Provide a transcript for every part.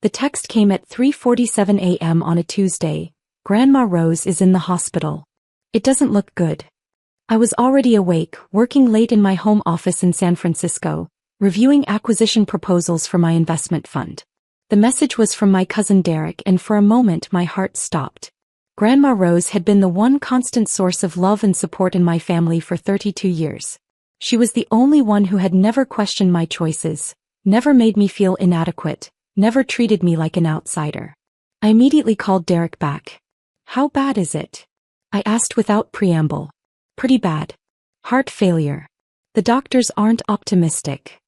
The text came at 3:47 a.m. on a Tuesday. Grandma Rose is in the hospital. It doesn't look good. I was already awake, working late in my home office in San Francisco, reviewing acquisition proposals for my investment fund. The message was from my cousin Derek, and for a moment my heart stopped. Grandma Rose had been the one constant source of love and support in my family for 32 years. She was the only one who had never questioned my choices, never made me feel inadequate, never treated me like an outsider. I immediately called Derek back. "How bad is it?" I asked without preamble. "Pretty bad. Heart failure. The doctors aren't optimistic."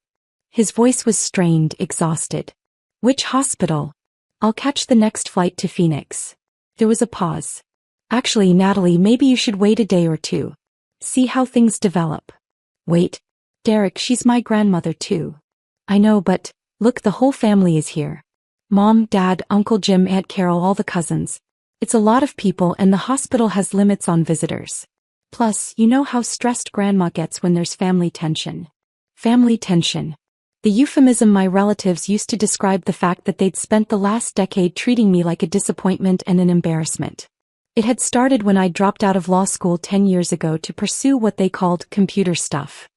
His voice was strained, exhausted. "Which hospital?" "I'll catch the next flight to Phoenix." There was a pause. "Actually, Natalie, maybe you should wait a day or two. See how things develop." "Wait. Derek, she's my grandmother too." "I know, but look, the whole family is here. Mom, Dad, Uncle Jim, Aunt Carol, all the cousins. It's a lot of people, and the hospital has limits on visitors. Plus, you know how stressed Grandma gets when there's family tension." Family tension. The euphemism my relatives used to describe the fact that they'd spent the last decade treating me like a disappointment and an embarrassment. It had started when I dropped out of law school 10 years ago to pursue what they called computer stuff.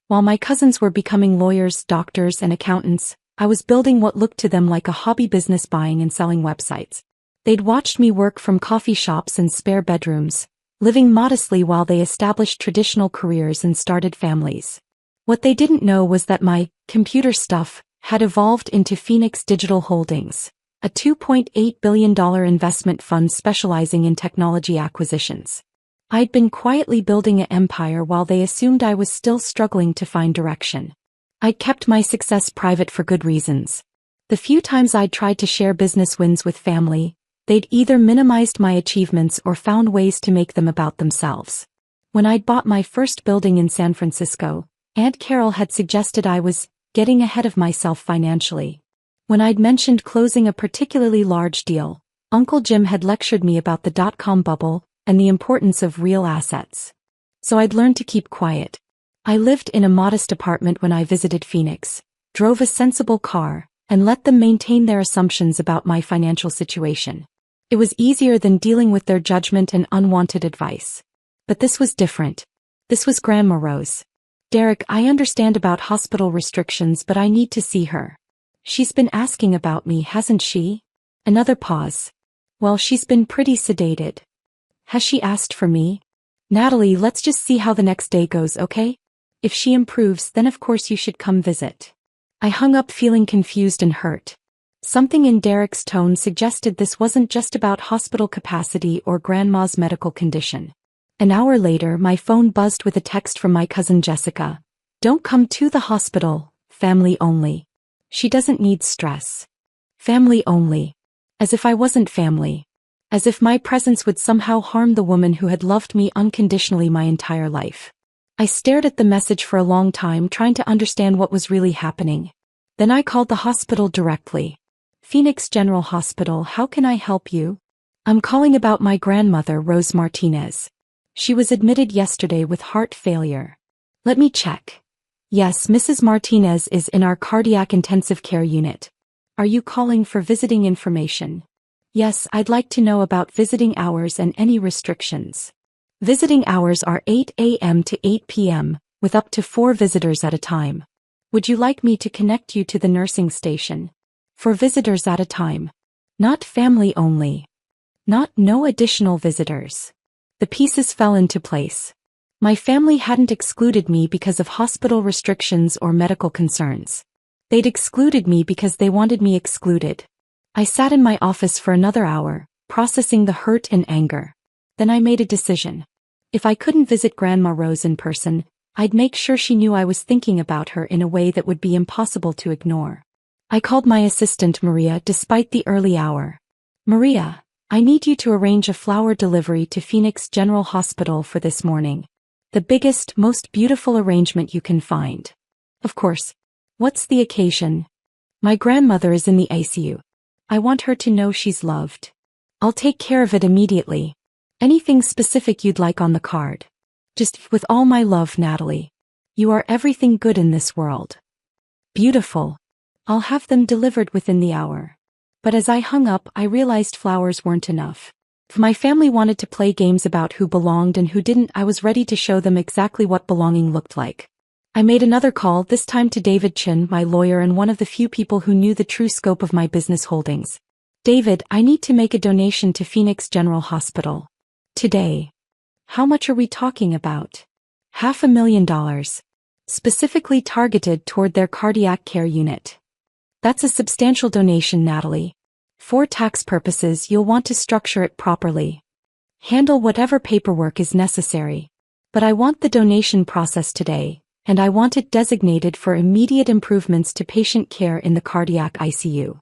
While my cousins were becoming lawyers, doctors, and accountants, I was building what looked to them like a hobby business, buying and selling websites. They'd watched me work from coffee shops and spare bedrooms, living modestly while they established traditional careers and started families. What they didn't know was that my computer stuff had evolved into Phoenix Digital Holdings, a $2.8 billion investment fund specializing in technology acquisitions. I'd been quietly building an empire while they assumed I was still struggling to find direction. I'd kept my success private for good reasons. The few times I'd tried to share business wins with family, they'd either minimized my achievements or found ways to make them about themselves. When I'd bought my first building in San Francisco, Aunt Carol had suggested I was getting ahead of myself financially. When I'd mentioned closing a particularly large deal, Uncle Jim had lectured me about the dot-com bubble and the importance of real assets. So I'd learned to keep quiet. I lived in a modest apartment when I visited Phoenix, drove a sensible car, and let them maintain their assumptions about my financial situation. It was easier than dealing with their judgment and unwanted advice. But this was different. This was Grandma Rose. "Derek, I understand about hospital restrictions, but I need to see her. She's been asking about me, hasn't she?" Another pause. "Well, she's been pretty sedated." "Has she asked for me?" "Natalie, let's just see how the next day goes, okay? If she improves, then of course you should come visit." I hung up feeling confused and hurt. Something in Derek's tone suggested this wasn't just about hospital capacity or Grandma's medical condition. An hour later, my phone buzzed with a text from my cousin Jessica. "Don't come to the hospital, family only. She doesn't need stress." Family only. As if I wasn't family. As if my presence would somehow harm the woman who had loved me unconditionally my entire life. I stared at the message for a long time, trying to understand what was really happening. Then I called the hospital directly. "Phoenix General Hospital, how can I help you?" "I'm calling about my grandmother, Rose Martinez. She was admitted yesterday with heart failure." "Let me check." "Yes, Mrs. Martinez is in our cardiac intensive care unit." "Are you calling for visiting information?" "Yes, I'd like to know about visiting hours and any restrictions." "Visiting hours are 8 a.m. to 8 p.m., with up to 4 visitors at a time. Would you like me to connect you to the nursing station?" "For visitors at a time. Not family only. No additional visitors." The pieces fell into place. My family hadn't excluded me because of hospital restrictions or medical concerns. They'd excluded me because they wanted me excluded. I sat in my office for another hour, processing the hurt and anger. Then I made a decision. If I couldn't visit Grandma Rose in person, I'd make sure she knew I was thinking about her in a way that would be impossible to ignore. I called my assistant Maria despite the early hour. "Maria, I need you to arrange a flower delivery to Phoenix General Hospital for this morning. The biggest, most beautiful arrangement you can find." "Of course. What's the occasion?" "My grandmother is in the ICU. I want her to know she's loved." "I'll take care of it immediately. Anything specific you'd like on the card?" "Just, with all my love, Natalie. You are everything good in this world." "Beautiful. I'll have them delivered within the hour." But as I hung up, I realized flowers weren't enough. If my family wanted to play games about who belonged and who didn't, I was ready to show them exactly what belonging looked like. I made another call, this time to David Chin, my lawyer and one of the few people who knew the true scope of my business holdings. David, I need to make a donation to Phoenix General Hospital. Today. How much are we talking about? $500,000. Specifically targeted toward their cardiac care unit. That's a substantial donation, Natalie. For tax purposes, you'll want to structure it properly. Handle whatever paperwork is necessary. But I want the donation process today, and I want it designated for immediate improvements to patient care in the cardiac ICU.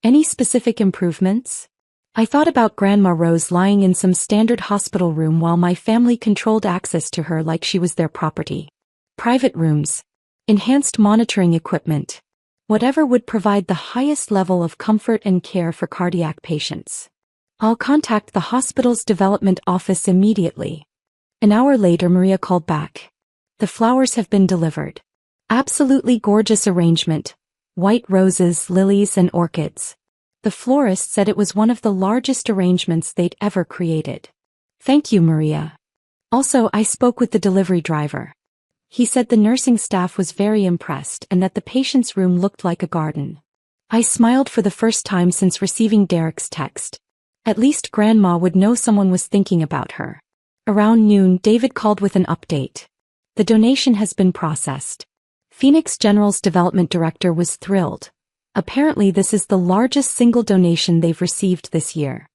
Any specific improvements? I thought about Grandma Rose lying in some standard hospital room while my family controlled access to her like she was their property. Private rooms. Enhanced monitoring equipment. Whatever would provide the highest level of comfort and care for cardiac patients. I'll contact the hospital's development office immediately. An hour later, Maria called back. The flowers have been delivered. Absolutely gorgeous arrangement. White roses, lilies, and orchids. The florist said it was one of the largest arrangements they'd ever created. Thank you, Maria. Also, I spoke with the delivery driver. He said the nursing staff was very impressed and that the patient's room looked like a garden. I smiled for the first time since receiving Derek's text. At least Grandma would know someone was thinking about her. Around noon, David called with an update. The donation has been processed. Phoenix General's development director was thrilled. Apparently this is the largest single donation they've received this year.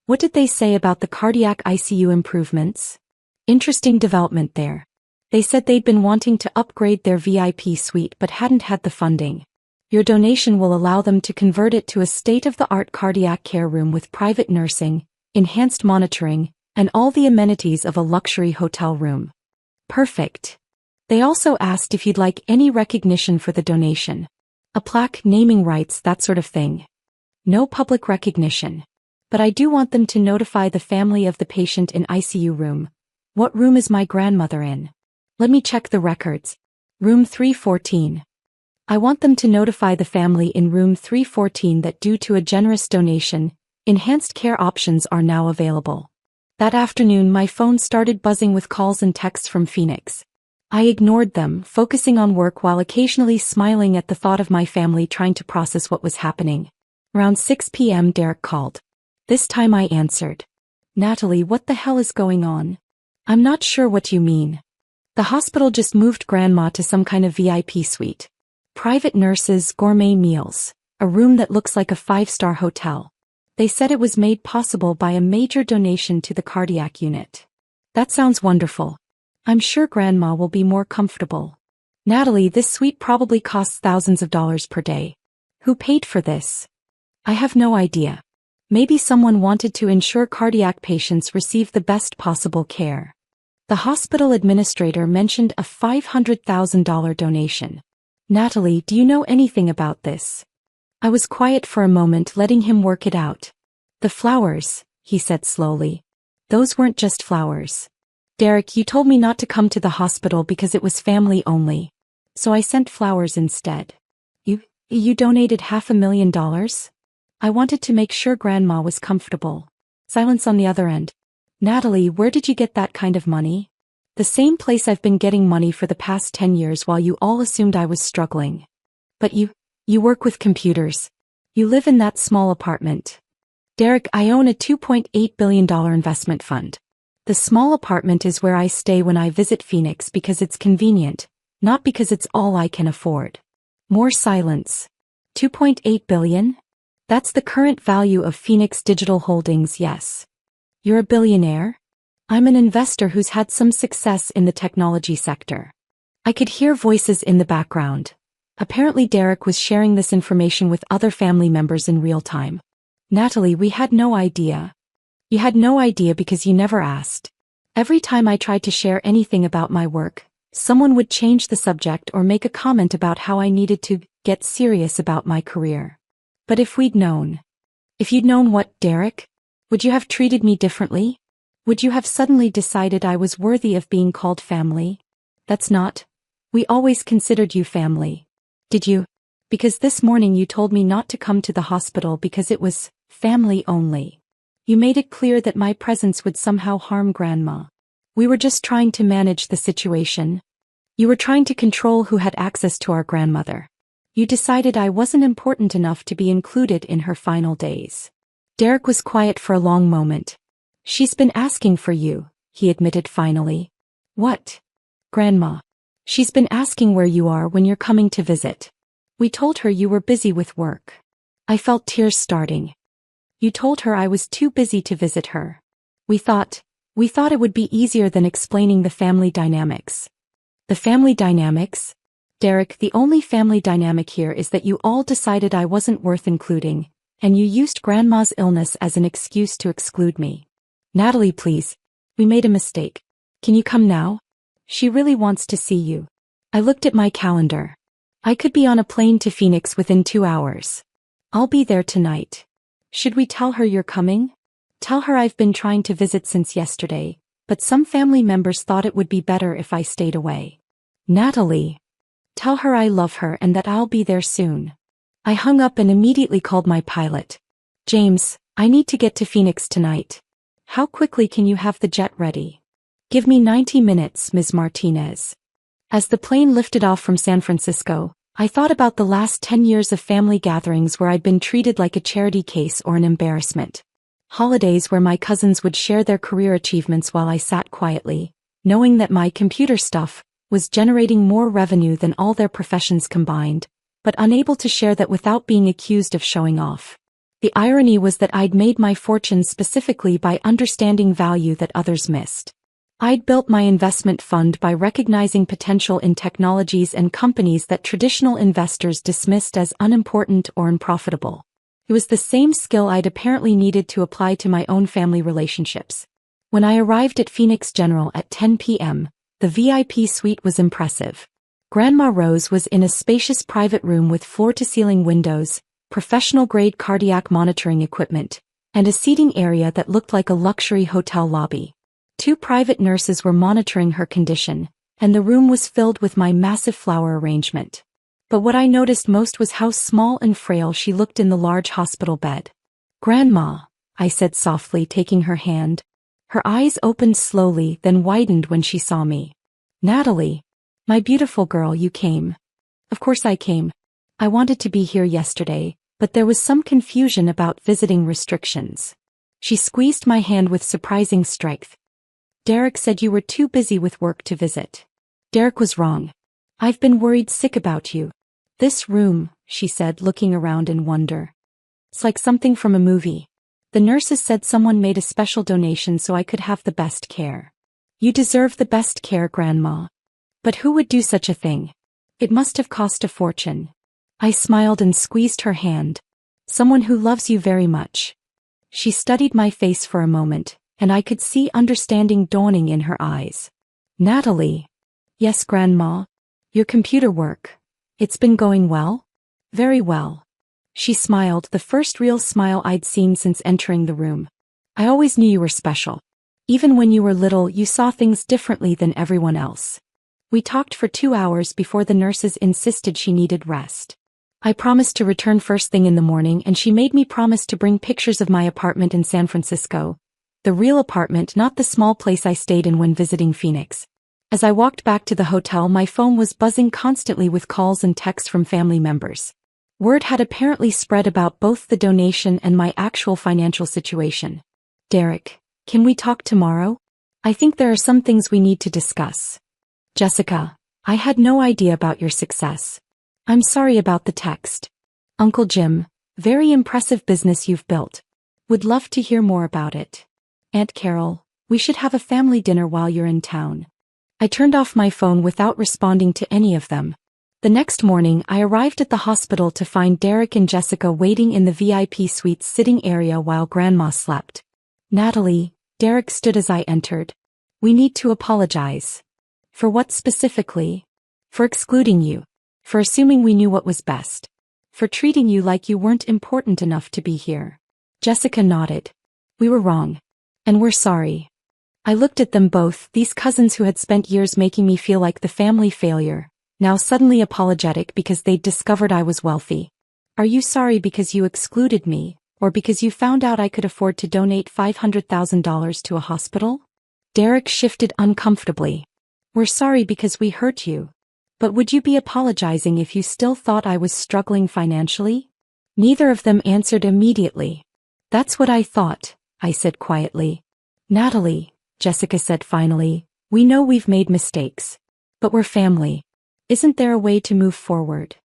What did they say about the cardiac ICU improvements? Interesting development there. They said they'd been wanting to upgrade their VIP suite but hadn't had the funding. Your donation will allow them to convert it to a state-of-the-art cardiac care room with private nursing, enhanced monitoring, and all the amenities of a luxury hotel room. Perfect. They also asked if you'd like any recognition for the donation. A plaque, naming rights, that sort of thing. No public recognition. But I do want them to notify the family of the patient in ICU room. What room is my grandmother in? Let me check the records. Room 314. I want them to notify the family in room 314 that due to a generous donation, enhanced care options are now available. That afternoon my phone started buzzing with calls and texts from Phoenix. I ignored them, focusing on work while occasionally smiling at the thought of my family trying to process what was happening. Around 6 p.m. Derek called. This time I answered. Natalie, what the hell is going on? I'm not sure what you mean. The hospital just moved Grandma to some kind of VIP suite. Private nurses, gourmet meals, a room that looks like a 5-star hotel. They said it was made possible by a major donation to the cardiac unit. That sounds wonderful. I'm sure Grandma will be more comfortable. Natalie, this suite probably costs thousands of dollars per day. Who paid for this? I have no idea. Maybe someone wanted to ensure cardiac patients receive the best possible care. The hospital administrator mentioned a $500,000 donation. Natalie, do you know anything about this? I was quiet for a moment, letting him work it out. The flowers, he said slowly. Those weren't just flowers. Derek, you told me not to come to the hospital because it was family only. So I sent flowers instead. You donated $500,000? I wanted to make sure Grandma was comfortable. Silence on the other end. Natalie, where did you get that kind of money? The same place I've been getting money for the past 10 years while you all assumed I was struggling. But you work with computers. You live in that small apartment. Derek, I own a $2.8 billion investment fund. The small apartment is where I stay when I visit Phoenix because it's convenient, not because it's all I can afford. More silence. $2.8 billion? That's the current value of Phoenix Digital Holdings, yes. You're a billionaire? I'm an investor who's had some success in the technology sector. I could hear voices in the background. Apparently Derek was sharing this information with other family members in real time. Natalie, we had no idea. You had no idea because you never asked. Every time I tried to share anything about my work, someone would change the subject or make a comment about how I needed to get serious about my career. But if you'd known what, Derek? Would you have treated me differently? Would you have suddenly decided I was worthy of being called family? We always considered you family. Did you? Because this morning you told me not to come to the hospital because it was family only. You made it clear that my presence would somehow harm Grandma. We were just trying to manage the situation. You were trying to control who had access to our grandmother. You decided I wasn't important enough to be included in her final days. Derek was quiet for a long moment. She's been asking for you, he admitted finally. What? Grandma. She's been asking where you are when you're coming to visit. We told her you were busy with work. I felt tears starting. You told her I was too busy to visit her. We thought it would be easier than explaining the family dynamics. The family dynamics? Derek, the only family dynamic here is that you all decided I wasn't worth including, and you used Grandma's illness as an excuse to exclude me. Natalie, please. We made a mistake. Can you come now? She really wants to see you. I looked at my calendar. I could be on a plane to Phoenix within 2 hours. I'll be there tonight. Should we tell her you're coming? Tell her I've been trying to visit since yesterday, but some family members thought it would be better if I stayed away. Natalie. Tell her I love her and that I'll be there soon. I hung up and immediately called my pilot. James, I need to get to Phoenix tonight. How quickly can you have the jet ready? Give me 90 minutes, Ms. Martinez. As the plane lifted off from San Francisco, I thought about the last 10 years of family gatherings where I'd been treated like a charity case or an embarrassment. Holidays where my cousins would share their career achievements while I sat quietly, knowing that my computer stuff was generating more revenue than all their professions combined, but unable to share that without being accused of showing off. The irony was that I'd made my fortune specifically by understanding value that others missed. I'd built my investment fund by recognizing potential in technologies and companies that traditional investors dismissed as unimportant or unprofitable. It was the same skill I'd apparently needed to apply to my own family relationships. When I arrived at Phoenix General at 10 p.m., the VIP suite was impressive. Grandma Rose was in a spacious private room with floor-to-ceiling windows, professional-grade cardiac monitoring equipment, and a seating area that looked like a luxury hotel lobby. 2 private nurses were monitoring her condition, and the room was filled with my massive flower arrangement. But what I noticed most was how small and frail she looked in the large hospital bed. Grandma, I said softly, taking her hand. Her eyes opened slowly, then widened when she saw me. Natalie, my beautiful girl, you came. Of course I came. I wanted to be here yesterday, but there was some confusion about visiting restrictions. She squeezed my hand with surprising strength. Derek said you were too busy with work to visit. Derek was wrong. I've been worried sick about you. This room, she said, looking around in wonder. It's like something from a movie. The nurses said someone made a special donation so I could have the best care. You deserve the best care, Grandma. But who would do such a thing? It must have cost a fortune. I smiled and squeezed her hand. Someone who loves you very much. She studied my face for a moment, and I could see understanding dawning in her eyes. Natalie. Yes, Grandma. Your computer work. It's been going well? Very well. She smiled, the first real smile I'd seen since entering the room. I always knew you were special. Even when you were little, you saw things differently than everyone else. We talked for 2 hours before the nurses insisted she needed rest. I promised to return first thing in the morning, and she made me promise to bring pictures of my apartment in San Francisco. The real apartment, not the small place I stayed in when visiting Phoenix. As I walked back to the hotel, my phone was buzzing constantly with calls and texts from family members. Word had apparently spread about both the donation and my actual financial situation. Derek, can we talk tomorrow? I think there are some things we need to discuss. Jessica, I had no idea about your success. I'm sorry about the text. Uncle Jim, very impressive business you've built. Would love to hear more about it. Aunt Carol, we should have a family dinner while you're in town. I turned off my phone without responding to any of them. The next morning, I arrived at the hospital to find Derek and Jessica waiting in the VIP suite sitting area while Grandma slept. Natalie, Derek stood as I entered. We need to apologize. For what specifically? For excluding you. For assuming we knew what was best. For treating you like you weren't important enough to be here. Jessica nodded. We were wrong. And we're sorry. I looked at them both, these cousins who had spent years making me feel like the family failure, now suddenly apologetic because they'd discovered I was wealthy. Are you sorry because you excluded me, or because you found out I could afford to donate $500,000 to a hospital? Derek shifted uncomfortably. We're sorry because we hurt you. But would you be apologizing if you still thought I was struggling financially? Neither of them answered immediately. That's what I thought, I said quietly. Natalie, Jessica said finally, we know we've made mistakes. But we're family. Isn't there a way to move forward?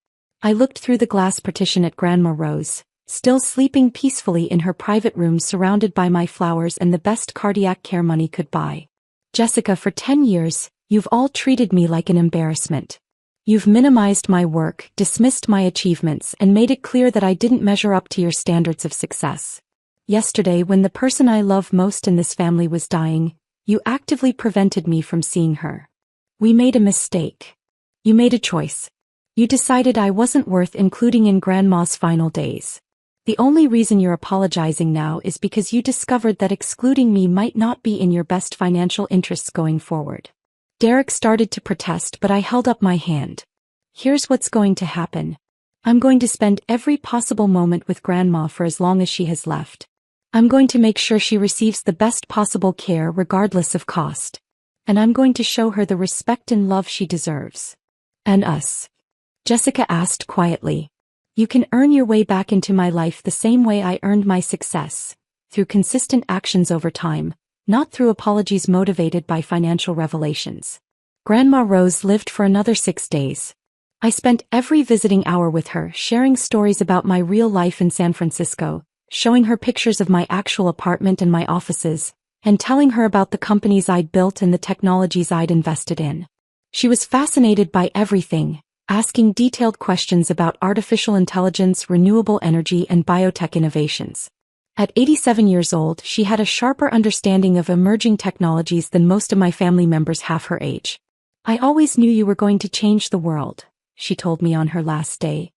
I looked through the glass partition at Grandma Rose, still sleeping peacefully in her private room surrounded by my flowers and the best cardiac care money could buy. Jessica, for 10 years, you've all treated me like an embarrassment. You've minimized my work, dismissed my achievements, and made it clear that I didn't measure up to your standards of success. Yesterday, when the person I love most in this family was dying, you actively prevented me from seeing her. We made a mistake. You made a choice. You decided I wasn't worth including in Grandma's final days. The only reason you're apologizing now is because you discovered that excluding me might not be in your best financial interests going forward. Derek started to protest, but I held up my hand. Here's what's going to happen. I'm going to spend every possible moment with Grandma for as long as she has left. I'm going to make sure she receives the best possible care regardless of cost. And I'm going to show her the respect and love she deserves. And us? Jessica asked quietly. You can earn your way back into my life the same way I earned my success, through consistent actions over time, not through apologies motivated by financial revelations. Grandma Rose lived for another 6 days. I spent every visiting hour with her, sharing stories about my real life in San Francisco, showing her pictures of my actual apartment and my offices, and telling her about the companies I'd built and the technologies I'd invested in. She was fascinated by everything, asking detailed questions about artificial intelligence, renewable energy, and biotech innovations. At 87 years old, she had a sharper understanding of emerging technologies than most of my family members half her age. I always knew you were going to change the world, she told me on her last day.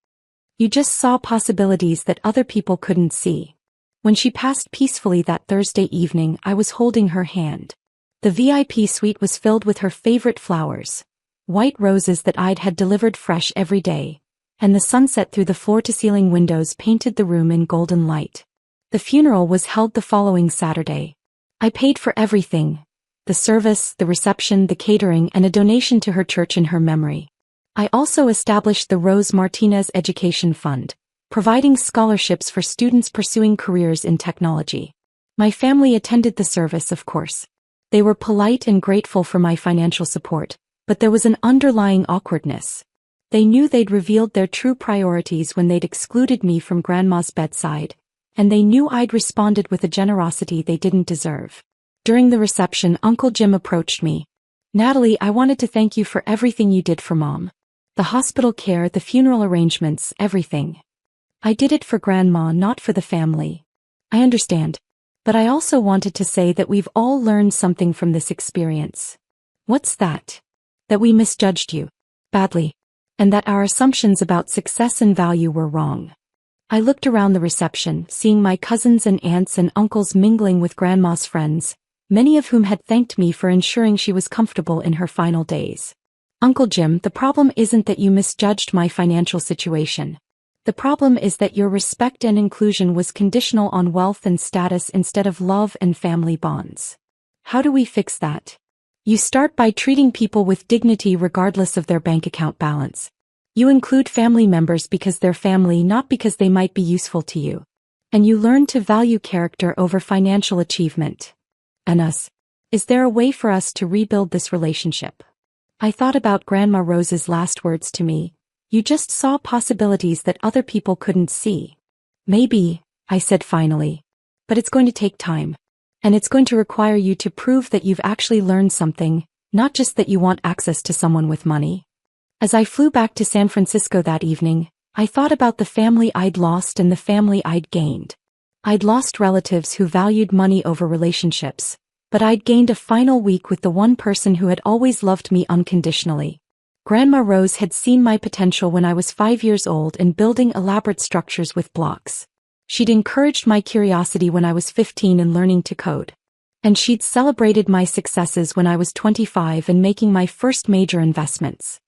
You just saw possibilities that other people couldn't see. When she passed peacefully that Thursday evening, I was holding her hand. The VIP suite was filled with her favorite flowers, white roses that I'd had delivered fresh every day, and the sunset through the floor-to-ceiling windows painted the room in golden light. The funeral was held the following Saturday. I paid for everything: the service, the reception, the catering, and a donation to her church in her memory. I also established the Rose Martinez Education Fund, providing scholarships for students pursuing careers in technology. My family attended the service, of course. They were polite and grateful for my financial support, but there was an underlying awkwardness. They knew they'd revealed their true priorities when they'd excluded me from Grandma's bedside, and they knew I'd responded with a generosity they didn't deserve. During the reception, Uncle Jim approached me. Natalie, I wanted to thank you for everything you did for Mom. The hospital care, the funeral arrangements, everything. I did it for Grandma, not for the family. I understand. But I also wanted to say that we've all learned something from this experience. What's that? That we misjudged you. Badly. And that our assumptions about success and value were wrong. I looked around the reception, seeing my cousins and aunts and uncles mingling with Grandma's friends, many of whom had thanked me for ensuring she was comfortable in her final days. Uncle Jim, the problem isn't that you misjudged my financial situation. The problem is that your respect and inclusion was conditional on wealth and status instead of love and family bonds. How do we fix that? You start by treating people with dignity regardless of their bank account balance. You include family members because they're family, not because they might be useful to you. And you learn to value character over financial achievement. And us. Is there a way for us to rebuild this relationship? I thought about Grandma Rose's last words to me. You just saw possibilities that other people couldn't see. Maybe, I said finally. But it's going to take time. And it's going to require you to prove that you've actually learned something, not just that you want access to someone with money. As I flew back to San Francisco that evening, I thought about the family I'd lost and the family I'd gained. I'd lost relatives who valued money over relationships, but I'd gained a final week with the one person who had always loved me unconditionally. Grandma Rose had seen my potential when I was 5 years old in building elaborate structures with blocks. She'd encouraged my curiosity when I was 15 in learning to code. And she'd celebrated my successes when I was 25 in making my first major investments.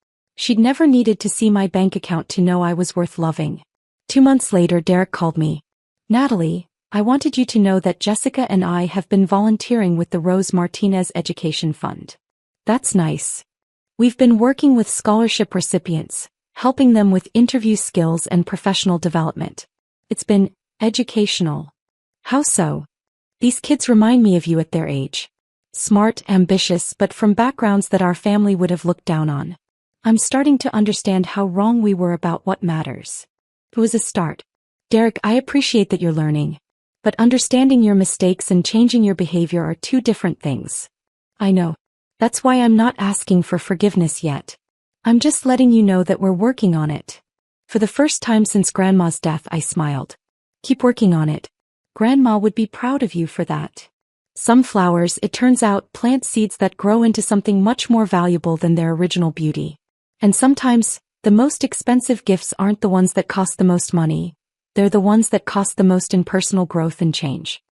She'd never needed to see my bank account to know I was worth loving. 2 months later, Derek called me. Natalie, I wanted you to know that Jessica and I have been volunteering with the Rose Martinez Education Fund. That's nice. We've been working with scholarship recipients, helping them with interview skills and professional development. It's been educational. How so? These kids remind me of you at their age. Smart, ambitious, but from backgrounds that our family would have looked down on. I'm starting to understand how wrong we were about what matters. It was a start. Derek, I appreciate that you're learning. But understanding your mistakes and changing your behavior are two different things. I know. That's why I'm not asking for forgiveness yet. I'm just letting you know that we're working on it. For the first time since Grandma's death, I smiled. Keep working on it. Grandma would be proud of you for that. Some flowers, it turns out, plant seeds that grow into something much more valuable than their original beauty. And sometimes, the most expensive gifts aren't the ones that cost the most money. They're the ones that cost the most in personal growth and change.